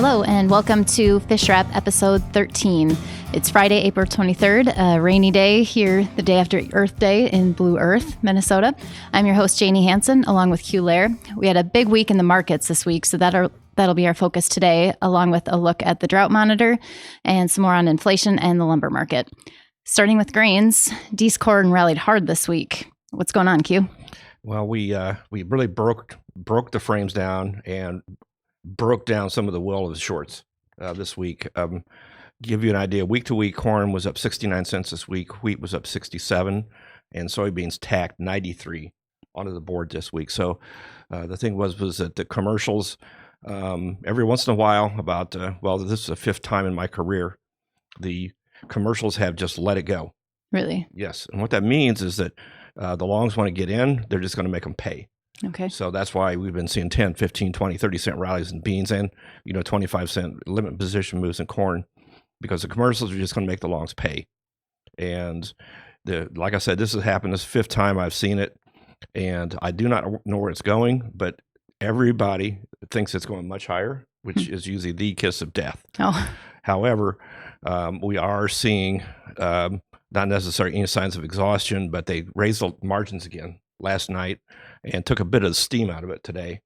Hello and welcome to Fish Wrap episode 13. It's Friday, April 23rd, a rainy day here the day after Earth Day in Blue Earth, Minnesota. I'm your host, Janie Hansen, along with Q Lair. We had a big week in the markets this week, so that'll be our focus today, along with a look at the Draught Monitor and some more on inflation and the lumber market. Starting with grains, Dees corn rallied hard this week. What's going on, Q? Well, we really broke the frames down and broke down some of the will of the shorts this week. Give you an idea, week to week, corn was up 69 cents this week, wheat was up 67, and soybeans tacked 93 onto the board this week. So the thing was that the commercials, every once in a while, this is the fifth time in my career, the commercials have just let it go. Really? Yes. And what that means is that the longs want to get in, they're just going to make them pay. Okay. So that's why we've been seeing 10, 15, 20, 30 cent rallies in beans and, 25 cent limit position moves in corn, because the commercials are just going to make the longs pay. And like I said, this has happened. This is the fifth time I've seen it, and I do not know where it's going, but everybody thinks it's going much higher, which is usually the kiss of death. Oh. However, we are seeing not necessarily any signs of exhaustion, but they raised the margins again last night and took a bit of the steam out of it today.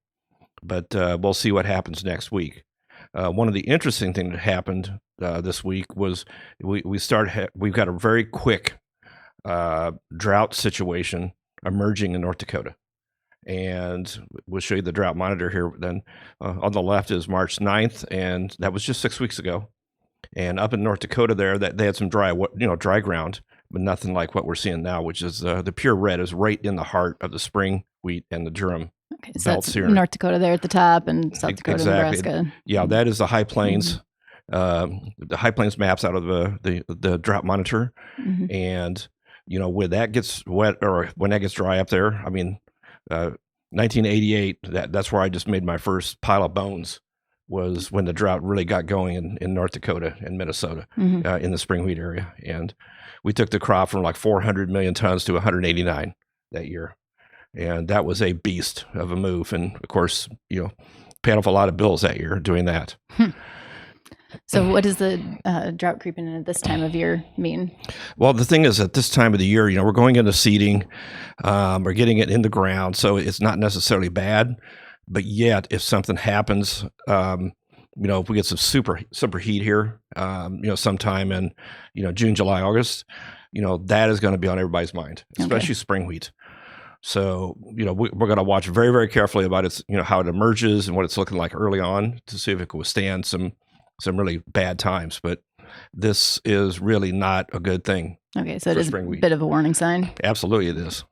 But we'll see what happens next week. One of the interesting things that happened this week was we've got a very quick drought situation emerging in North Dakota. And we'll show you the Draught Monitor here. Then on the left is March 9th, and that was just 6 weeks ago. And up in North Dakota there, that they had some dry ground, but nothing like what we're seeing now, which is the pure red is right in the heart of the spring wheat and the durum. Okay, so that's North Dakota there at the top and South Dakota, exactly. Nebraska. Yeah, that is the High Plains, the High Plains maps out of the Draught Monitor. Mm-hmm. And, when that gets wet or when that gets dry up there, 1988, that's where I just made my first pile of bones, was when the drought really got going in North Dakota and Minnesota, in the spring wheat area. And we took the crop from like 400 million tons to 189 that year. And that was a beast of a move. And of course, paid off a lot of bills that year doing that. So what does the drought creeping in at this time of year mean? Well, the thing is, at this time of the year, we're going into seeding, we're getting it in the ground. So it's not necessarily bad. But yet, if something happens, if we get some super heat here, sometime in, June, July, August, that is going to be on everybody's mind, especially spring wheat. So, we're going to watch very, very carefully about its, how it emerges and what it's looking like early on to see if it can withstand some really bad times. But this is really not a good thing. Okay, so it is a bit of a warning sign. Absolutely, it is.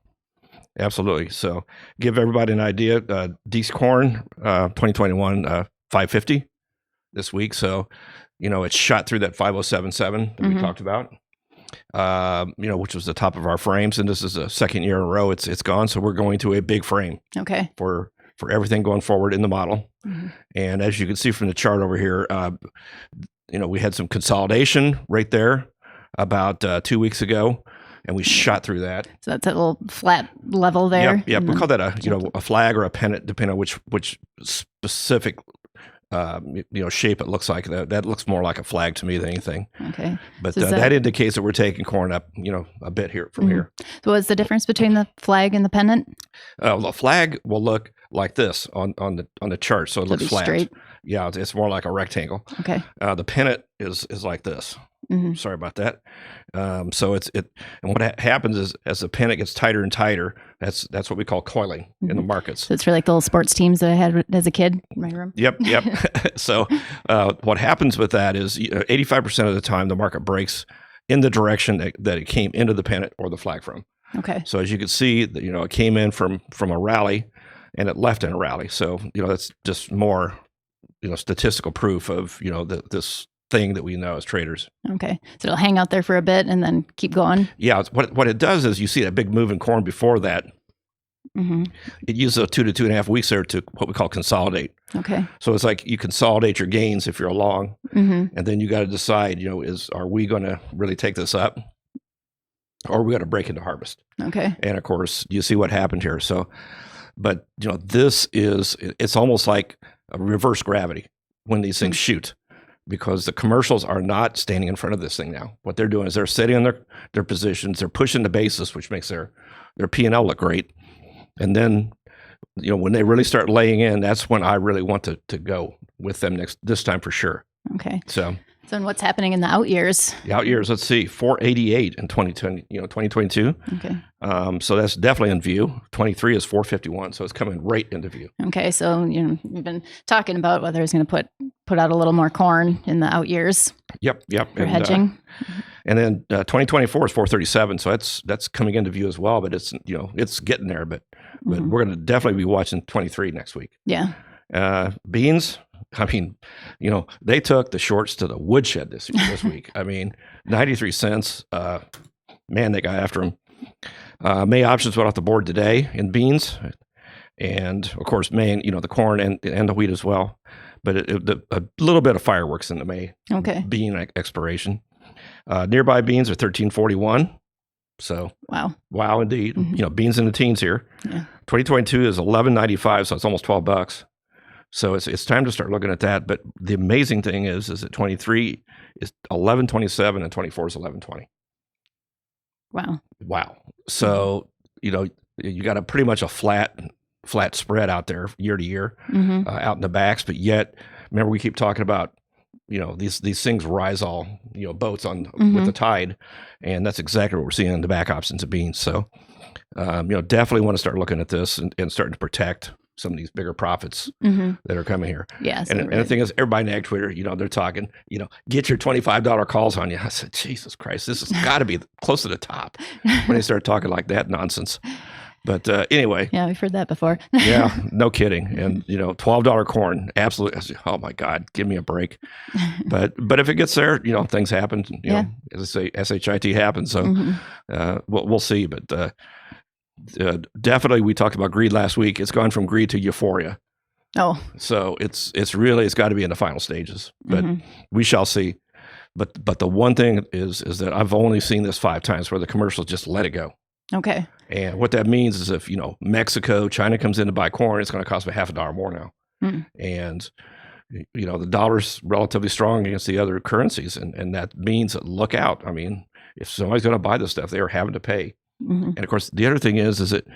Absolutely. So give everybody an idea. Dees corn, 2021, 550 this week. So, it shot through that 5077 that we talked about, which was the top of our frames. And this is the second year in a row it's gone. So we're going to a big frame. Okay. For everything going forward in the model. Mm-hmm. And as you can see from the chart over here, we had some consolidation right there about 2 weeks ago. And we shot through that. So that's a little flat level there. Yep. We call that a flag or a pennant, depending on which specific shape it looks like. That looks more like a flag to me than anything. Okay. But so that indicates that we're taking corn up, a bit here from here. So what's the difference between the flag and the pennant? The flag will look like this on the chart, so it looks flat. Straight. Yeah, it's more like a rectangle. Okay. The pennant is like this. Mm-hmm. Sorry about that. So and what happens is, as the pennant gets tighter and tighter, that's what we call coiling in the markets. So it's for like the little sports teams that I had as a kid in my room. Yep. So what happens with that is 85% of the time the market breaks in the direction that it came into the pennant or the flag from. Okay. So as you can see, it came in from a rally and it left in a rally. So that's just more statistical proof of this thing that we know as traders. Okay. So it'll hang out there for a bit and then keep going? Yeah. What it does is, you see that big move in corn before that. Mm-hmm. It uses those 2 to 2.5 weeks there to what we call consolidate. Okay. So it's like you consolidate your gains if you're a long, and then you got to decide, are we going to really take this up, or are we going to break into harvest? Okay. And of course, you see what happened here. So, but it's almost like a reverse gravity. when these things shoot, because the commercials are not standing in front of this thing now. What they're doing is they're sitting in their positions, they're pushing the basis, which makes their P&L look great. And then, when they really start laying in, that's when I really want to go with them this time for sure. Okay. So then what's happening in the out years? The out years, let's see, 488 in 2022. Okay. So that's definitely in view. 23 is 451, so it's coming right into view. Okay, so we've been talking about whether it's going to put out a little more corn in the out years. Yep. For hedging. And then 2024 is 437, so that's coming into view as well. But it's it's getting there. But we're going to definitely be watching 23 next week. Yeah. Beans. I mean, they took the shorts to the woodshed this week. I mean, 93 cents. Man, they got after them. May options went off the board today in beans, and of course, May, the corn and the wheat as well. But a little bit of fireworks in the May bean expiration. Nearby beans are 1341. So wow, indeed. Beans in the teens here. Yeah. 2022 is 11.95, so it's almost $12. So it's time to start looking at that. But the amazing thing is that 23 is 11.27 and 24 is 11.20. Wow. So you got pretty much a flat spread out there year to year, out in the backs. But yet, remember, we keep talking about these things rise all boats on with the tide, and that's exactly what we're seeing in the back options of beans. So definitely want to start looking at this and starting to protect some of these bigger profits that are coming here. Yeah. And the thing is, everybody in ag Twitter, they're talking, get your $25 calls on you. I said, Jesus Christ, this has got to be close to the top when they start talking like that nonsense. But anyway. Yeah, we've heard that before. Yeah, no kidding. And, $12 corn, absolutely. I said, oh my God, give me a break. But if it gets there, things happen. As I say, SHIT happens. So we'll see. But definitely, we talked about greed last week. It's gone from greed to euphoria. Oh, so it's got to be in the final stages, but we shall see. But the one thing is that I've only seen this 5 times where the commercials just let it go. Okay. And what that means is if Mexico, China comes in to buy corn, it's going to cost me $0.50 more now. And the dollar's relatively strong against the other currencies, and that means that look out. I mean, if somebody's going to buy this stuff, they are having to pay. And of course, the other thing is that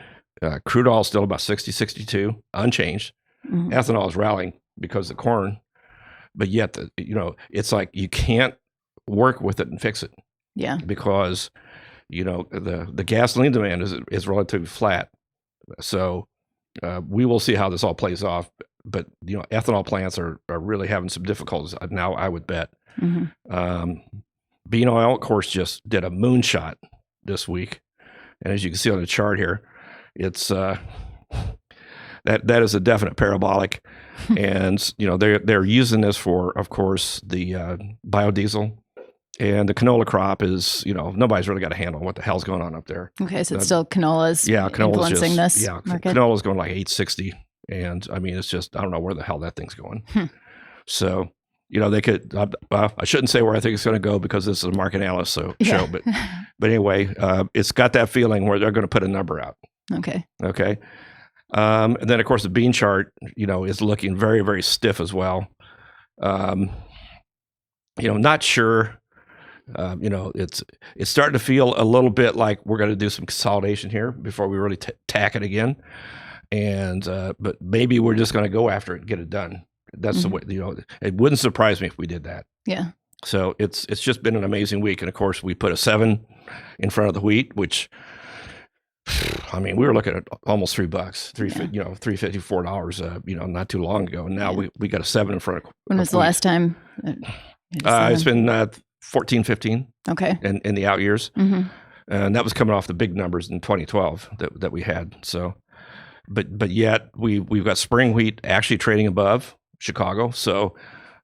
crude oil is still about 60, 62, unchanged. Ethanol is rallying because of the corn, but yet, it's like you can't work with it and fix it. Yeah. Because, the gasoline demand is relatively flat. So we will see how this all plays off. But, ethanol plants are really having some difficulties now, I would bet. Bean oil, of course, just did a moonshot this week. And as you can see on the chart here, it's that is a definite parabolic. And they're using this for, of course, the biodiesel, and the canola crop is nobody's really got a handle on what the hell's going on up there. Okay, so it's still canola's influencing this market. Canola's going like 860, and I mean it's just I don't know where the hell that thing's going. So. They could. I shouldn't say where I think it's going to go because this is a market analyst show. But anyway, it's got that feeling where they're going to put a number out. Okay. And then of course the bean chart, is looking very, very stiff as well. Not sure. It's starting to feel a little bit like we're going to do some consolidation here before we really tack it again. And but maybe we're just going to go after it and get it done. That's the way, it wouldn't surprise me if we did that. Yeah. So it's just been an amazing week. And of course we put a 7 in front of the wheat, which, I mean, we were looking at almost $3, $354, not too long ago. And now we got a 7 in front of. When was the last time? It's been 14, 15. Okay. In the out years. And that was coming off the big numbers in 2012 that we had. So, but yet we've got spring wheat actually trading above Chicago. So,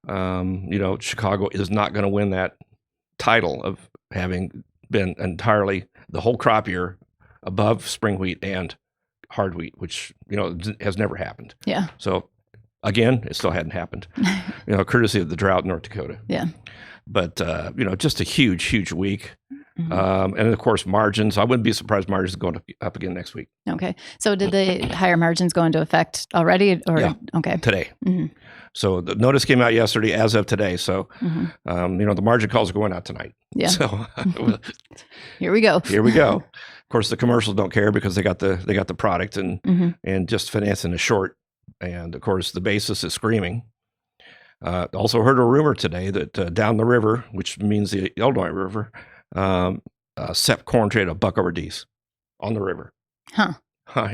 Chicago is not going to win that title of having been entirely the whole crop year above spring wheat and hard wheat, which, has never happened. Yeah. So again, it still hadn't happened, courtesy of the drought in North Dakota. Yeah. But, just a huge, huge week. And of course, margins. I wouldn't be surprised margins going up again next week. Okay. So did the higher margins go into effect already? Or okay. Today. So the notice came out yesterday as of today. So, the margin calls are going out tonight. Yeah. So here we go. Here we go. Of course, the commercials don't care because they got the product and just financing is short. And of course, the basis is screaming. Also heard a rumor today that down the river, which means the Illinois River, SEP corn traded $1 over D's on the river. Huh.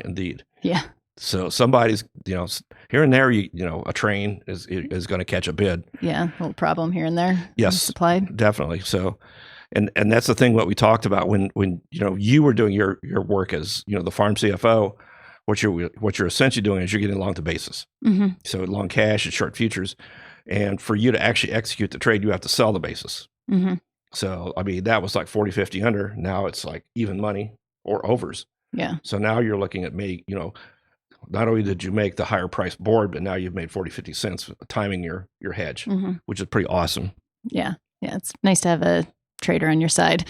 Indeed. Yeah. So somebody's, here and there, a train is going to catch a bid. Yeah, a little problem here and there. Yes, supply. Definitely. So, and that's the thing what we talked about when you were doing your work as the farm CFO. What you're essentially doing is you're getting long to basis. So long cash and short futures, and for you to actually execute the trade, you have to sell the basis. So I mean that was like 40, 50 under. Now it's like even money or overs. Yeah. So now you're looking at not only did you make the higher price board, but now you've made 40, 50 cents timing your hedge, which is pretty awesome. Yeah. Yeah. It's nice to have a trader on your side.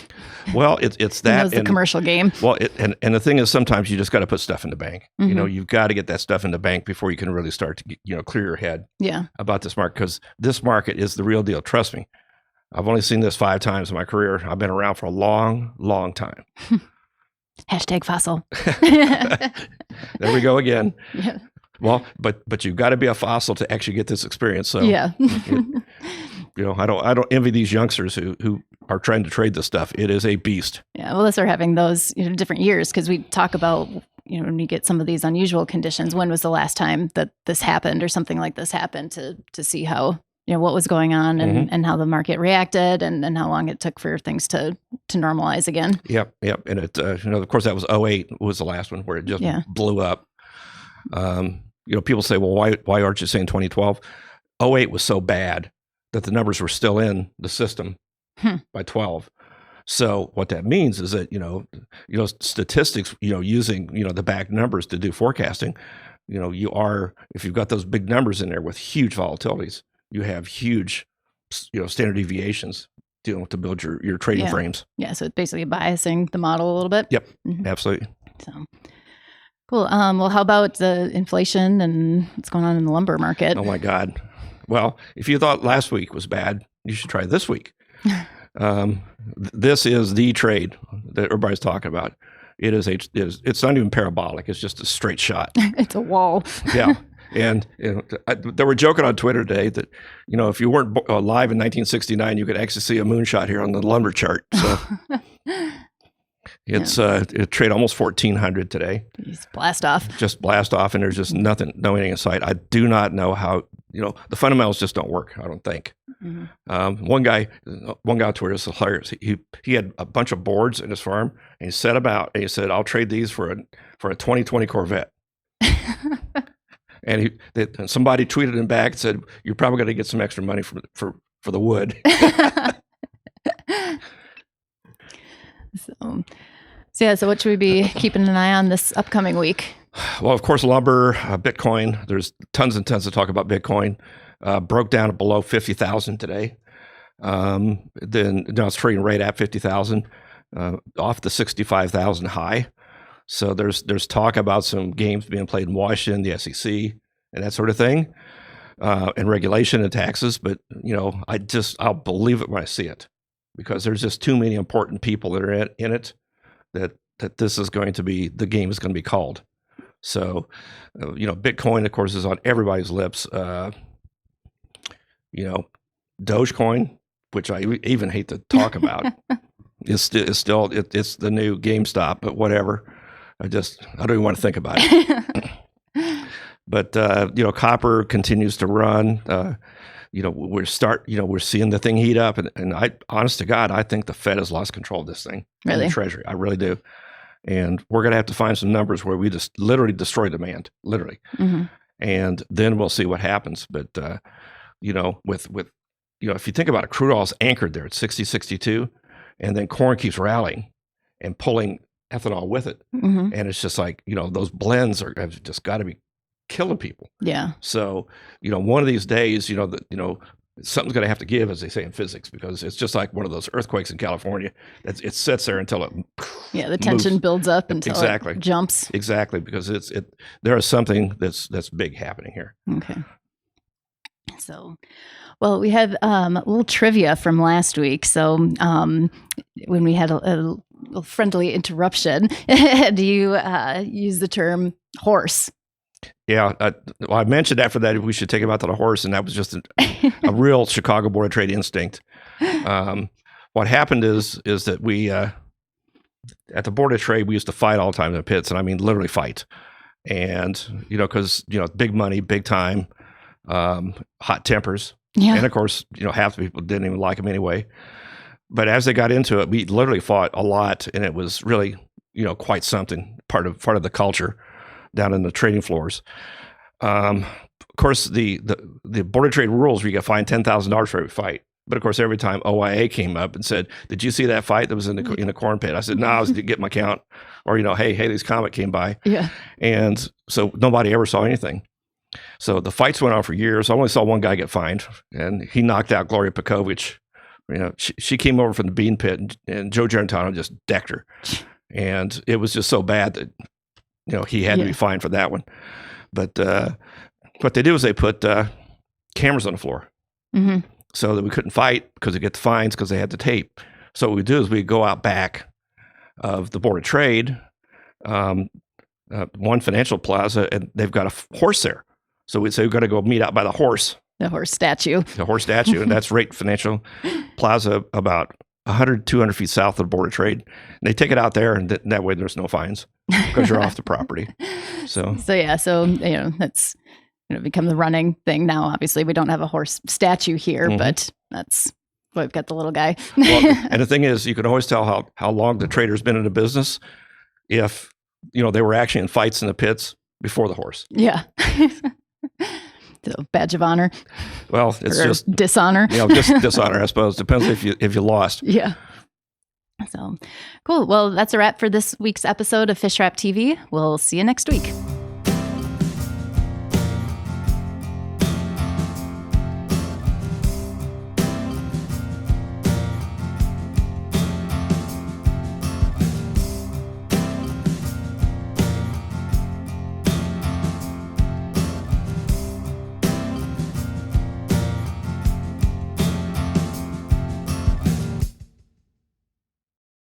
Well, it's that. He knows the commercial game. Well, and the thing is, sometimes you just got to put stuff in the bank. You've got to get that stuff in the bank before you can really start to clear your head about this market, because this market is the real deal. Trust me. I've only seen this 5 times in my career. I've been around for a long, long time. Hashtag fossil. There we go again. Yeah. Well, but you've got to be a fossil to actually get this experience. So yeah. I don't envy these youngsters who are trying to trade this stuff. It is a beast. Yeah. Well, they're having those different years, because we talk about when you get some of these unusual conditions. When was the last time that this happened or something like this happened, to see how what was going on and how the market reacted and how long it took for things to normalize again. Yep. And it, of course, that was 2008 was the last one where it just blew up. People say, well, why aren't you saying 2012? 2008 was so bad that the numbers were still in the system by 12. So what that means is that, statistics, using, the back numbers to do forecasting, if you've got those big numbers in there with huge volatilities, you have huge, standard deviations, to build your trading frames. Yeah. So it's basically biasing the model a little bit. Yep. Absolutely. So cool. Well, how about the inflation and what's going on in the lumber market? Oh my God. Well, if you thought last week was bad, you should try this week. This is the trade that everybody's talking about. It's not even parabolic. It's just a straight shot. It's a wall. Yeah. And they were joking on Twitter today that, if you weren't alive in 1969, you could actually see a moonshot here on the lumber chart. So it trade almost 1,400 today. Just blast off. And there's just no anything in sight. I do not know how, the fundamentals just don't work, I don't think. One guy on Twitter is hilarious. He had a bunch of boards in his farm, and he said, I'll trade these for a 2020 Corvette. And somebody tweeted him back and said, "You're probably going to get some extra money for the wood." So what should we be keeping an eye on this upcoming week? Well, of course, lumber, Bitcoin. There's tons and tons to talk about Bitcoin. Broke down below 50,000 today. Then now it's trading right at 50,000, off the 65,000 high. So there's talk about some games being played in Washington, the SEC, and that sort of thing, and regulation and taxes. But I'll believe it when I see it, because there's just too many important people that are in it that this is going to be, the game is going to be called. So Bitcoin, of course, is on everybody's lips. Dogecoin, which I even hate to talk about, is still it's the new GameStop, but whatever. I don't even want to think about it. But copper continues to run. We're seeing the thing heat up, and I, honest to God, I think the Fed has lost control of this thing. Really? The Treasury, I really do. And we're going to have to find some numbers where we just literally destroy demand, literally, and then we'll see what happens. But with if you think about it, crude oil is anchored there at 60, 62, and then corn keeps rallying and pulling ethanol with it. And it's just like, those blends have just got to be killing people. Yeah. So, one of these days, something's going to have to give, as they say in physics, because it's just like one of those earthquakes in California. It sits there until it the tension moves. Builds up until it jumps. Exactly, because there is something that's big happening here. Okay. So, well, we had a little trivia from last week. So, when we had a little friendly interruption, do you use the term horse? Yeah, I mentioned after that we should take him out to the horse, and that was just a real Chicago Board of Trade instinct. What happened is that we at the Board of Trade we used to fight all the time in the pits, and I mean literally fight, and because big money, big time, hot tempers, and of course half the people didn't even like him anyway. But as they got into it, we literally fought a lot, and it was really quite something, part of the culture down in the trading floors. Of course, the Board of Trade rules where you get fined $10,000 for every fight. But of course, every time OIA came up and said, "Did you see that fight that was in the corn pit?" I said, "No, I was to get my count." Or hey, Haley's Comet came by. Yeah. And so nobody ever saw anything. So the fights went on for years. I only saw one guy get fined, and he knocked out Gloria Pekovich. She came over from the bean pit, and Joe Gerentano just decked her. And it was just so bad that he had to be fined for that one. But what they do is they put cameras on the floor so that we couldn't fight because they get the fines because they had the tape. So what we do is we go out back of the Board of Trade, one financial plaza, and they've got a horse there. So we'd say we've got to go meet out by the horse. The horse statue. The horse statue, and that's right Financial Plaza, about 100, 200 feet south of the Board of Trade. And they take it out there, and that way there's no fines because you're off the property. So that's become the running thing now. Obviously, we don't have a horse statue here, but that's why we've got the little guy. Well, and the thing is, you can always tell how long the trader's been in the business if they were actually in fights in the pits before the horse. Yeah. So badge of honor. Well, it's just dishonor. Just dishonor, I suppose. Depends if you lost. Yeah. So cool. Well, that's a wrap for this week's episode of Fish Wrap TV. We'll see you next week.